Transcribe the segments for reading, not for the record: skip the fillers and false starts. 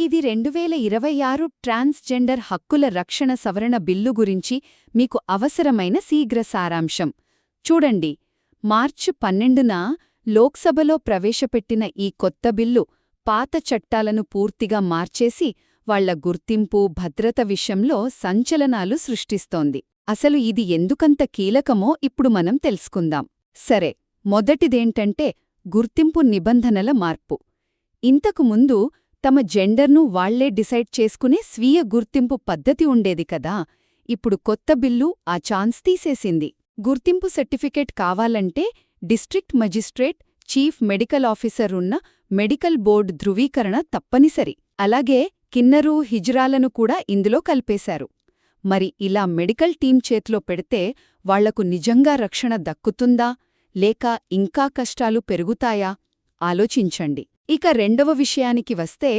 ఇది 2026 ట్రాన్స్జెండర్ హక్కుల రక్షణ సవరణ బిల్లు గురించి మీకు అవసరమైన శీఘ్ర సారాంశం. చూడండి, మార్చి 12న లోక్సభలో ప్రవేశపెట్టిన ఈ కొత్త బిల్లు పాత చట్టాలను పూర్తిగా మార్చేసి వాళ్ల గుర్తింపు, భద్రత విషయంలో సంచలనాలు సృష్టిస్తోంది. అసలు ఇది ఎందుకంత కీలకమో ఇప్పుడు మనం తెలుసుకుందాం. సరే, మొదటిదేంటంటే గుర్తింపు నిబంధనల మార్పు. ఇంతకు ముందు తమ జెండర్ను వాళ్లే డిసైడ్ చేసుకునే స్వీయ గుర్తింపు పద్ధతి ఉండేది కదా. ఇప్పుడు కొత్త బిల్లు ఆ ఛాన్స్ తీసేసింది. గుర్తింపు సర్టిఫికేట్ కావాలంటే district magistrate, chief medical officer ఉన్న మెడికల్ బోర్డు ధృవీకరణ తప్పనిసరి. అలాగే కిన్నరు, హిజ్రాలను కూడా ఇందులో కలిపేశారు. మరి ఇలా మెడికల్ టీం చేతిలో పెడితే వాళ్లకు నిజంగా రక్షణ దక్కుతుందా, లేక ఇంకా కష్టాలు పెరుగుతాయా? ఆలోచించండి. ఇక రెండవ విషయానికి వస్తే,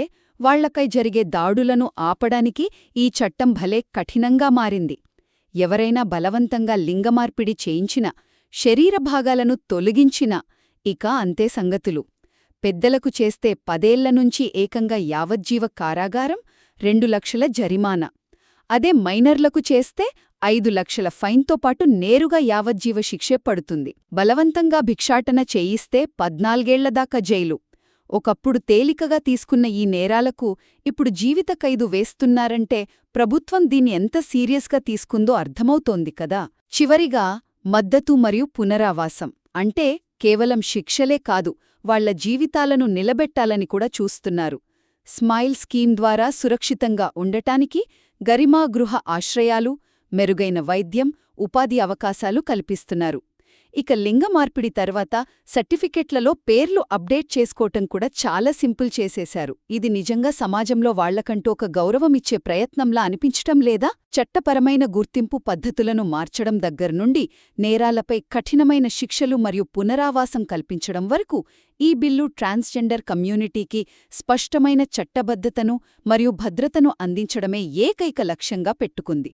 వాళ్లకై జరిగే దాడులను ఆపడానికి ఈ చట్టం భలే కఠినంగా మారింది. ఎవరైనా బలవంతంగా లింగమార్పిడి చేయించినా, శరీరభాగాలను తొలగించినా ఇక అంతే సంగతులు. పెద్దలకు చేస్తే 10 ఏళ్ల నుంచి ఏకంగా యావజ్జీవ కారాగారం, 2 లక్షల జరిమానా. అదే మైనర్లకు చేస్తే 5 లక్షల ఫైన్తో పాటు నేరుగా యావజ్జీవ శిక్షే పడుతుంది. బలవంతంగా భిక్షాటన చేయిస్తే 14 ఏళ్ల దాకా జైలు. ఒకప్పుడు తేలికగా తీసుకున్న ఈ నేరాలకు ఇప్పుడు జీవిత ఖైదు వేస్తున్నారంటే ప్రభుత్వం దీన్ని ఎంత సీరియస్గా తీసుకుందో అర్థమవుతోంది కదా. చివరిగా మద్దతు మరియు పునరావాసం. అంటే కేవలం శిక్షలే కాదు, వాళ్ల జీవితాలను నిలబెట్టాలని కూడా చూస్తున్నారు. స్మైల్ స్కీమ్ ద్వారా సురక్షితంగా ఉండటానికి గరిమా గృహ ఆశ్రయాలు, మెరుగైన వైద్యం, ఉపాధి అవకాశాలు కల్పిస్తున్నారు. ఇక లింగ మార్పిడి తర్వాత సర్టిఫికెట్లలో పేర్లు అప్డేట్ చేసుకోవటం కూడా చాలా సింపుల్ చేసేశారు. ఇది నిజంగా సమాజంలో వాళ్లకంటూ ఒక గౌరవమిచ్చే ప్రయత్నంలా అనిపించటం లేదా? చట్టపరమైన గుర్తింపు పద్ధతులను మార్చడం దగ్గర్నుండి నేరాలపై కఠినమైన శిక్షలు మరియు పునరావాసం కల్పించడం వరకు ఈ బిల్లు ట్రాన్స్జెండర్ కమ్యూనిటీకి స్పష్టమైన చట్టబద్ధతను మరియు భద్రతను అందించడమే ఏకైక లక్ష్యంగా పెట్టుకుంది.